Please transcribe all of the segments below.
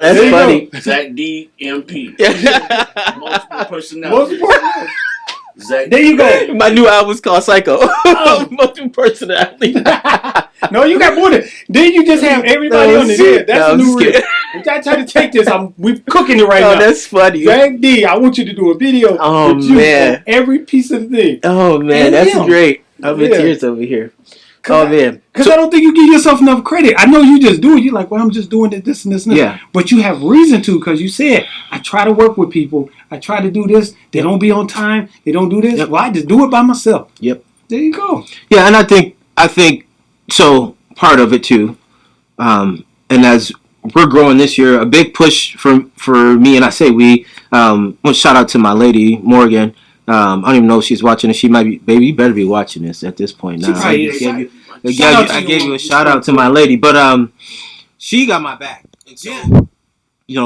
That's funny. Zack D MP. Multiple personality. Multiple personality. Zack. There you go. My new album's called Psycho. Multiple personality. No, you got more than. Then you just have everybody on there. That's a new reel. If I try to take this, we're cooking it right now. That's funny. Zack D, I want you to do a video with you on every piece of the thing. Oh man, that's great. I'm in tears over here. Oh man, because I don't think you give yourself enough credit. I know you just do it. You're like, well, I'm just doing this and this and this. Yeah. But you have reason to, because you said, I try to work with people. I try to do this. They don't be on time. They don't do this. Yep. Well, I just do it by myself. Yep. There you go. Yeah, and I think so. Part of it too, and as we're growing this year, a big push for me, and I say we. Well, shout out to my lady Morgan. I don't even know if she's watching this. She might be. Baby, you better be watching this at this point now. I gave you a shout out to my lady, but she got my back. So,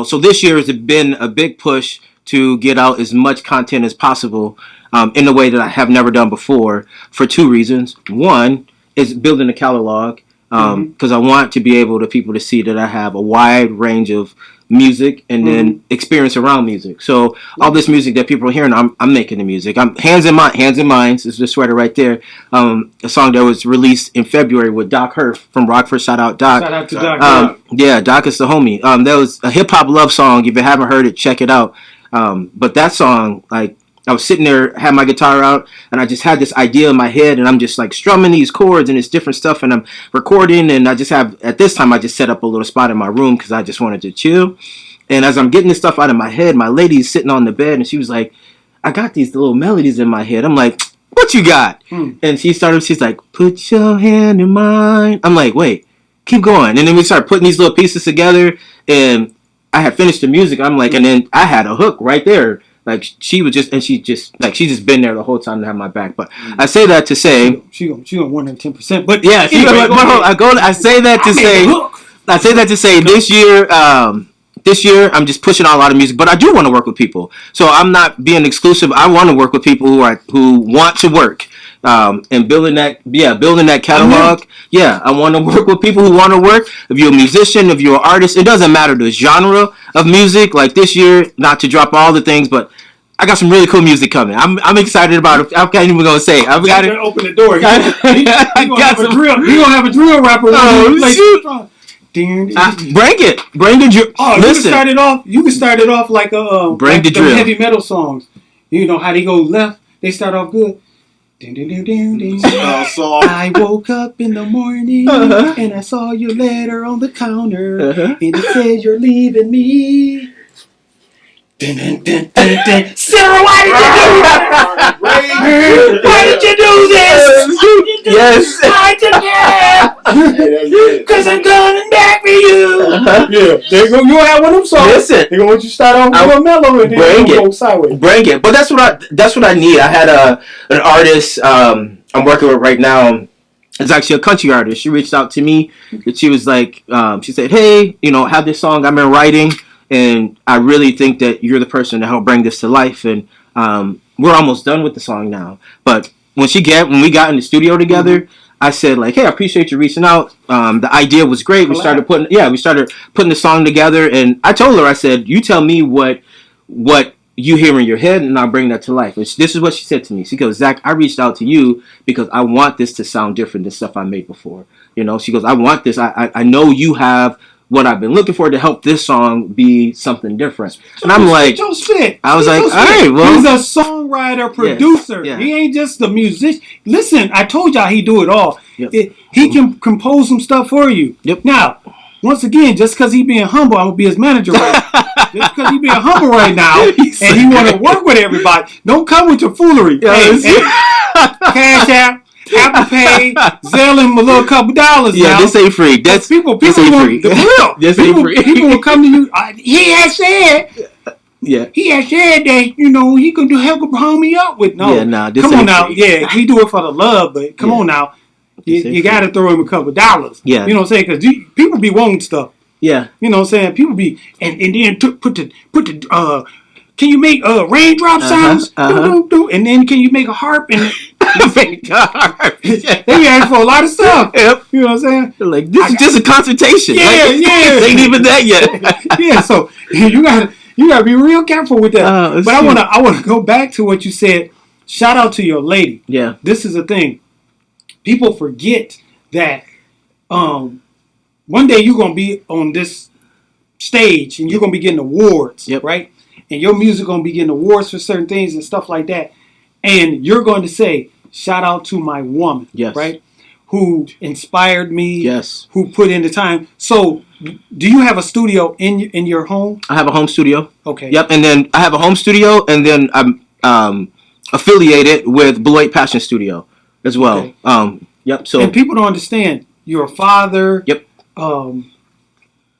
so this year has been a big push to get out as much content as possible in a way that I have never done before for two reasons. One is building a catalog. Because I want to be able to people to see that I have a wide range of music and then experience around music. So all this music that people are hearing, I'm making the music. I'm Hands in Minds is the sweater right there. A song that was released in February with Doc Hurf from Rockford. Shout out Doc. Shout out to Doc. Yeah, Doc is the homie. That was a hip hop love song. If you haven't heard it, check it out. But that song, like, I was sitting there, had my guitar out, and I just had this idea in my head, and I'm just like strumming these chords and it's different stuff, and I'm recording, and I just have, at this time, I just set up a little spot in my room because I just wanted to chill. And as I'm getting this stuff out of my head, my lady's sitting on the bed, and she was like, I got these little melodies in my head. I'm like, what you got? And she's like, put your hand in mine. I'm like, wait, keep going. And then we started putting these little pieces together, and I had finished the music. I'm like, and then I had a hook right there. Like, she just been there the whole time to have my back. But I say that to say she gonna 110%. But yeah, I say that to say this year I'm just pushing out a lot of music, but I do want to work with people. So I'm not being exclusive. I want to work with people who want to work. And building that catalog. Yeah, I want to work with people who want to work. If you're a musician, if you're an artist, it doesn't matter the genre of music. Like this year, not to drop all the things, but I got some really cool music coming. I'm excited about it. I can't even gonna say. I've got to open the door. He gonna have a drill rapper. Oh, bring it. Bring the drill. Oh, listen. You can start it off like a bring the drill. Heavy metal songs. You know how they go left. They start off good. I woke up in the morning and I saw your letter on the counter and it said you're leaving me. Sarah, why did you do that? Why did you do this? Yes. I did because I'm coming back for you. Yeah, there you go. You have one of them songs. Listen, they're gonna want you to start off with a mellow and then go sideways. Bring it. But that's what I need. I had an artist I'm working with right now. It's actually a country artist. She reached out to me and she was like, she said, hey, I have this song I've been writing. And I really think that you're the person to help bring this to life. And we're almost done with the song now. But when we got in the studio together, I said, like, hey, I appreciate you reaching out. The idea was great. We started putting the song together. And I told her, I said, you tell me what you hear in your head, and I'll bring that to life. And this is what she said to me. She goes, Zach, I reached out to you because I want this to sound different than stuff I made before. She goes, I want this. I know you have what I've been looking for to help this song be something different. And I'm like, I was like, all right, well. He's a songwriter, producer. Yeah. He ain't just a musician. Listen, I told y'all he do it all. Yep. He can compose some stuff for you. Yep. Now, once again, just because he being humble, I'm going to be his manager right now. Just because he being humble right now and he want to work with everybody, don't come with your foolery. Hey, Cash App. Apple Pay, Zelle him a little couple dollars. Yeah, now. This ain't free. That's people this ain't free. The real. This ain't free. People will come to you. He has said. Yeah. He has said that he could help home me up with. No. Yeah, nah, this come ain't on now. Free. Yeah, we do it for the love, but come on now. You got to throw him a couple dollars. Yeah. You know what I'm saying? Because people be wanting stuff. Yeah. You know what I'm saying? People be and then put the can you make raindrop sounds? And then can you make a harp? And they ask for a lot of stuff. Yep. You know what I'm saying? They're like, this is just a consultation. Yeah, like, this ain't even that yet. Yeah, so you gotta be real careful with that. But true. I wanna go back to what you said. Shout out to your lady. Yeah. This is the thing. People forget that one day you're gonna be on this stage and you're gonna be getting awards, right? And your music gonna be getting awards for certain things and stuff like that. And you're going to say, shout out to my woman, right? Who inspired me, who put in the time. So, do you have a studio in your home? I have a home studio. Okay. Yep, and then I have a home studio, and then I'm affiliated with Beloit Passion Studio as well. Okay. Yep. So, and people don't understand. You're a father. Yep.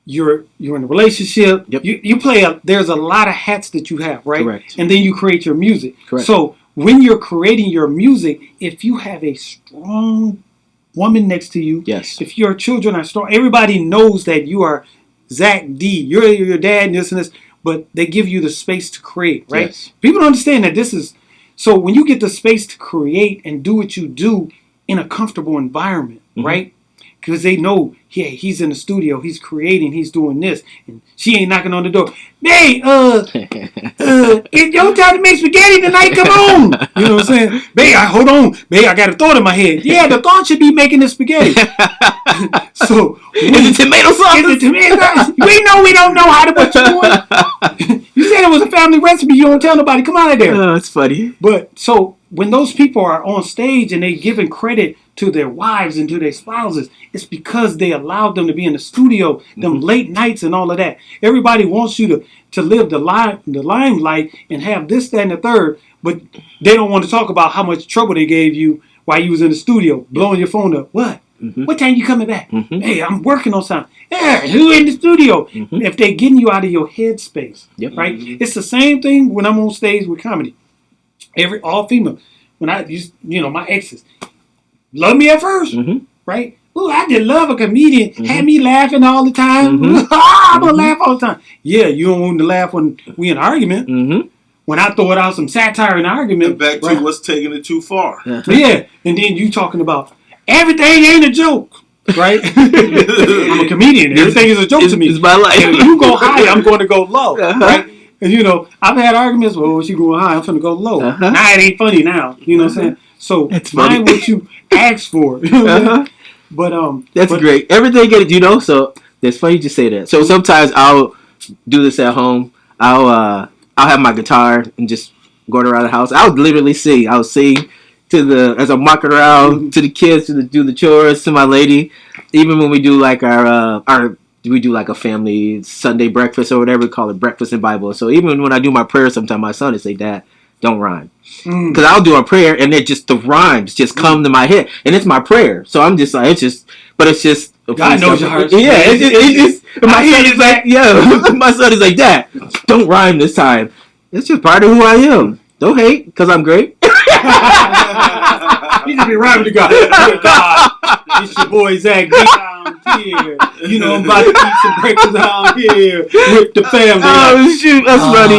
You're in a relationship. Yep. You play there's a lot of hats that you have, right? Correct. And then you create your music. Correct. So when you're creating your music, if you have a strong woman next to you, if your children are strong, everybody knows that you are Zack D. You're your dad and this, but they give you the space to create, right? Yes. People don't understand that this is so when you get the space to create and do what you do in a comfortable environment, right? Because they know, yeah, he's in the studio, he's creating, he's doing this, and she ain't knocking on the door. Babe, it's your time to make spaghetti tonight. Come on, you know what I'm saying? Babe, hold on, babe, I got a thought in my head. Yeah, the thought should be making the spaghetti. So, is it tomato sauce? Is it tomato sauce? We don't know how to what you're doing. You said it was a family recipe. You don't tell nobody. Come on out there. Oh, it's funny. But so when those people are on stage and they giving credit to their wives and to their spouses, it's because they allowed them to be in the studio, them late nights and all of that. Everybody wants you to live the limelight and have this, that, and the third, but they don't want to talk about how much trouble they gave you while you was in the studio, blowing your phone up. What? What time you coming back? Hey, I'm working on something. Yeah, who in the studio? If they getting you out of your headspace, right? It's the same thing when I'm on stage with comedy. All female. When I used, my exes love me at first, right? Oh, I just love a comedian. Had me laughing all the time. I'm gonna laugh all the time. Yeah, you don't want to laugh when we in an argument. When I throw it out some satire in the argument. And back to what's taking it too far. Yeah, and then you talking about everything ain't a joke, right? I'm a comedian. Everything is a joke to me. It's my life. If you go high, I'm going to go low, right? And I've had arguments. Well, she going high, I'm finna go low. Now it ain't funny now. You know what I'm saying? So find what you asked for. But that's great. Everything get it, So it's funny you just say that. So sometimes I'll do this at home. I'll have my guitar and just go around the house. I'll literally sing. I'll sing as I'm walking around to the kids to do the chores to my lady. Even when we do like we do like a family Sunday breakfast or whatever we call it, breakfast in Bible. So even when I do my prayer, sometimes my son will say, "Dad, don't rhyme," because I'll do a prayer and the rhymes just come to my head, and it's my prayer. So I'm just like, but it's just God knows your heart. Yeah, it's my son is like, my son is like, "Dad, don't rhyme this time." It's just part of who I am. Don't hate, because I'm great. He just be rhyming to God. God, it's your boy Zack down here. I'm about to eat some breakfast down here with the family. Oh, shoot, that's funny.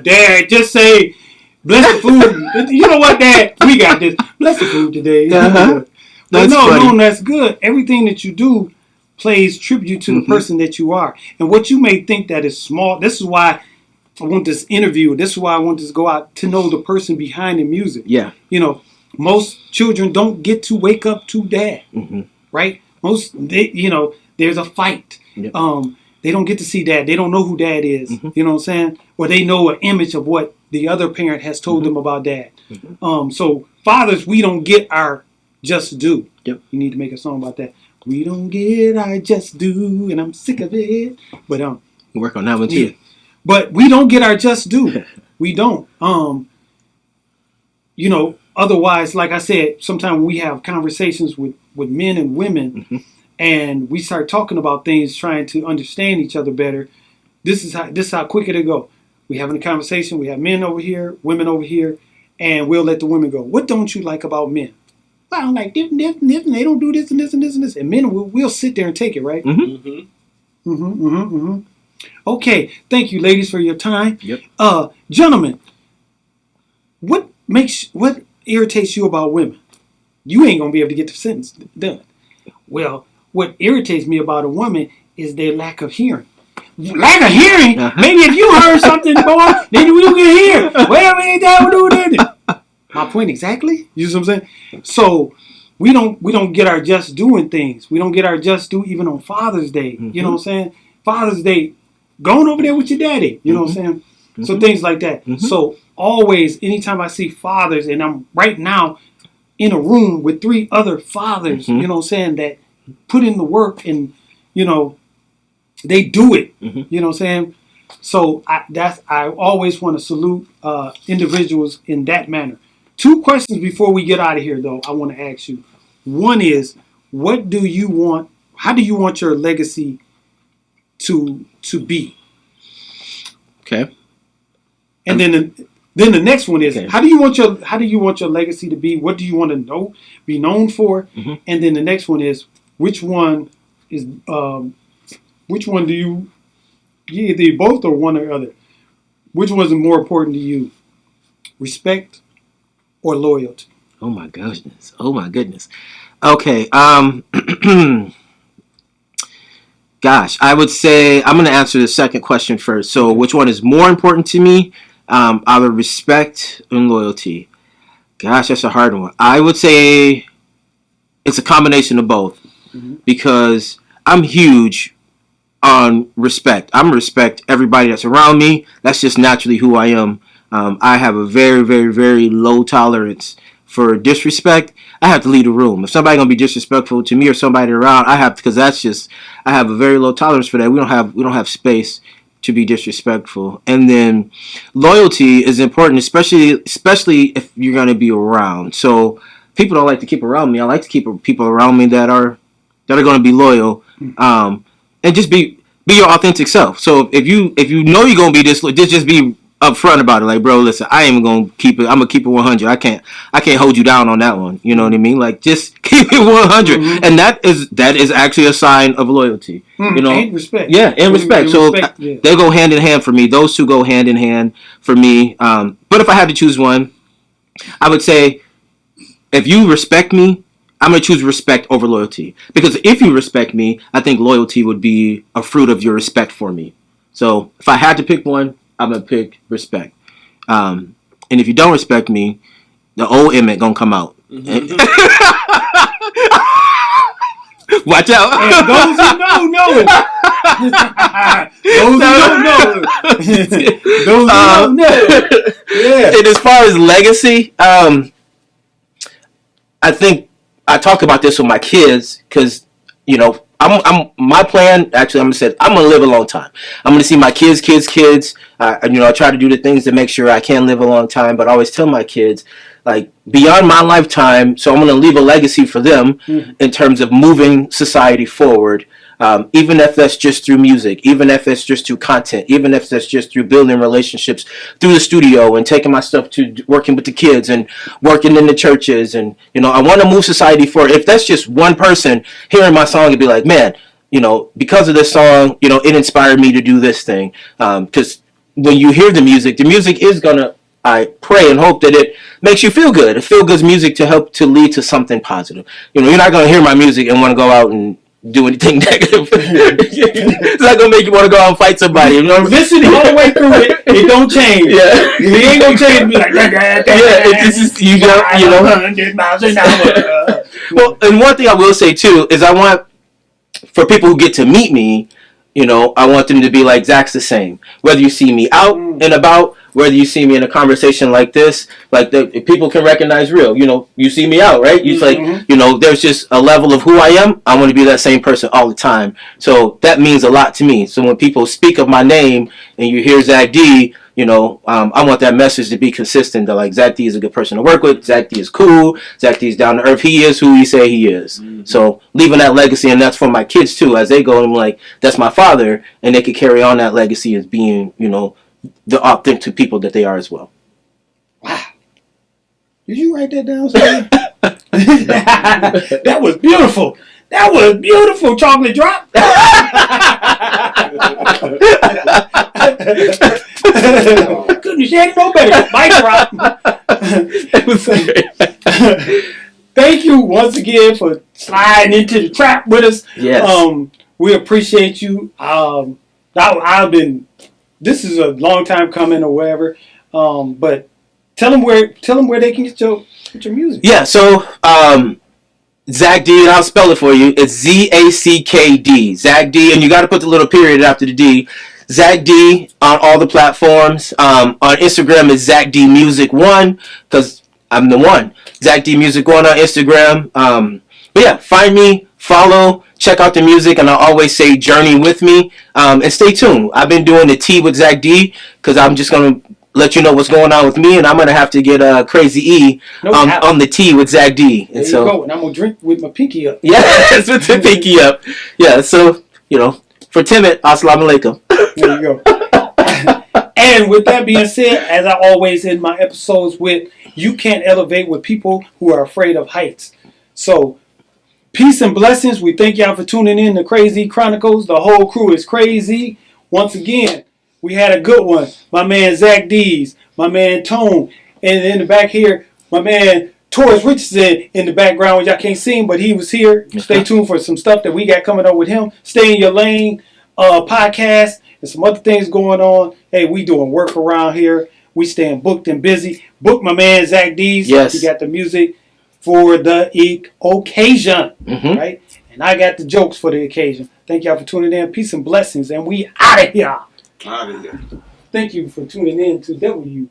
Dad, just say, bless the food. You know what, Dad? We got this. Bless the food today. That's no, that's good. Everything that you do plays tribute to the person that you are. And what you may think that is small, this is why I want this interview. This is why I want this to go out to know the person behind the music. Yeah. Most children don't get to wake up to dad, right? There's a fight. Yep. They don't get to see dad. They don't know who dad is. You know what I'm saying? Or they know an image of what the other parent has told them about dad. So fathers, we don't get our just due. Yep. You need to make a song about that. We don't get our just due, and I'm sick of it. But work on that one too. Yeah. But we don't get our just due. We don't. Otherwise, like I said, sometimes we have conversations with men and women, and we start talking about things, trying to understand each other better. This is how quick it'll go. We having a conversation. We have men over here, women over here, and we'll let the women go. What don't you like about men? Well, I don't like this and this and this, and they don't do this and this and this and this. And men we'll sit there and take it, right? Okay, thank you, ladies, for your time. Yep. Gentlemen, what irritates you about women? You ain't gonna be able to get the sentence done. Well, what irritates me about a woman is their lack of hearing. Lack of hearing? Maybe if you heard something, boy, then we can hear. Well, ain't that what do that? My point exactly. You see what I'm saying? So we don't get our just due in things. We don't get our just due even on Father's Day. Mm-hmm. You know what I'm saying? Father's Day, going over there with your daddy. You know what I'm saying? Mm-hmm. So things like that. Mm-hmm. So always, anytime I see fathers, and I'm right now in a room with 3 other fathers, you know what I'm saying, that put in the work and, you know, they do it. You know what I'm saying? So I always want to salute individuals in that manner. 2 questions before we get out of here, though, I want to ask you. One is, what do you want? How do you want your legacy to be? Okay. And then the next one is, how do you want your legacy to be? What do you want to be known for? And then the next one is, which one do you either both or one or other? Which one is more important to you? Respect or loyalty? Oh my goodness. Okay. Gosh, I would say I'm going to answer the second question first. So, which one is more important to me? Out of respect and loyalty. Gosh, that's a hard one. I would say it's a combination of both, because I'm huge on respect. I'm respect everybody that's around me. That's just naturally who I am. I have a very, very, very low tolerance for disrespect. I have to leave the room. If somebody's gonna be disrespectful to me or somebody around, I have to, because I have a very low tolerance for that. We don't have space to be disrespectful. And then loyalty is important, especially if you're gonna be around. So people don't like to keep around me. I like to keep people around me that are gonna be loyal. And just be your authentic self. So if you know you're gonna be this, just be upfront about it. Like, bro, listen, I ain't gonna keep it. I'm gonna keep it 100. I can't hold you down on that one. You know what I mean? Like, just keep it 100, and that is actually a sign of loyalty. You know, and respect. Yeah, and respect. So they go hand in hand for me. Those 2 go hand in hand for me. But if I had to choose one, I would say, if you respect me, I'm going to choose respect over loyalty. Because if you respect me, I think loyalty would be a fruit of your respect for me. So if I had to pick one, I'm going to pick respect. And if you don't respect me, the old Emmett going to come out. Watch out. And those who know. Those who don't know. Those who don't know. Yeah. And as far as legacy, I think I talk about this with my kids, because, you know, I'm my plan. Actually, I'm gonna live a long time. I'm gonna see my kids. I try to do the things to make sure I can live a long time. But I always tell my kids, like, beyond my lifetime. So I'm gonna leave a legacy for them in terms of moving society forward. Even if that's just through music, even if it's just through content, even if that's just through building relationships through the studio and taking my stuff to working with the kids and working in the churches. And, you know, I want to move society forward. If that's just one person hearing my song and be like, man, you know, because of this song, you know, it inspired me to do this thing. Because when you hear the music is gonna, I pray and hope that it makes you feel good. It feel good music to help to lead to something positive. You know, you're not gonna hear my music and want to go out and do anything negative. It's not gonna make you want to go out and fight somebody. You know, listen all the way through it. It don't change. Yeah, it ain't gonna change. Be like, it's just you know. 100 miles an hour. Well, and one thing I will say too is I want, for people who get to meet me, you know, I want them to be like, Zack's the same. Whether you see me out and about, whether you see me in a conversation like this, like people can recognize real. You know, you see me out, right? It's like, you know, there's just a level of who I am. I want to be that same person all the time. So that means a lot to me. So when people speak of my name and you hear Zack D, you know, I want that message to be consistent. That like, Zack D is a good person to work with. Zack D is cool. Zack D is down to earth. He is who he say he is. So leaving that legacy, and that's for my kids too. As they go, I'm like, that's my father, and they could carry on that legacy as being, you know, the authentic people that they are as well. Wow. Did you write that down, sir? That was beautiful. That was beautiful, chocolate drop. Couldn't have said it no better. Mic drop. It was great. Thank you once again for sliding into the trap with us. Yes. We appreciate you. I've been. This is a long time coming or whatever. But tell them where they can get your music. Yeah. So Zack D, and I'll spell it for you. It's ZACKD. Zack D, and you got to put the little period after the D. Zack D on all the platforms. On Instagram is Zack D Music 1 because I'm the one. Zack D Music 1 on Instagram. But yeah, find me, follow, check out the music, and I always say journey with me. And stay tuned. I've been doing the tea with Zack D because I'm just gonna let you know what's going on with me, and I'm gonna have to get Craz-E on the tea with Zack D. And there you go. And I'm gonna drink with my pinky up. Yeah, with the pinky up. Yeah, so for Timid, assalamu alaikum. There you go. And with that being said, as I always end my episodes with, you can't elevate with people who are afraid of heights. So, peace and blessings. We thank y'all for tuning in to Craz-Chronicles. The whole crew is crazy. Once again, we had a good one. My man Zack D's, my man Tone, and in the back here, my man Taurus Richardson in the background, which y'all can't see him, but he was here. Stay tuned for some stuff that we got coming up with him. Stay in your lane podcast and some other things going on. Hey, we doing work around here. We staying booked and busy. Book my man Zack D's. Yes. He got the music for the occasion, right? And I got the jokes for the occasion. Thank y'all for tuning in. Peace and blessings, and we out of here. Out of here. Thank you for tuning in to WBCI.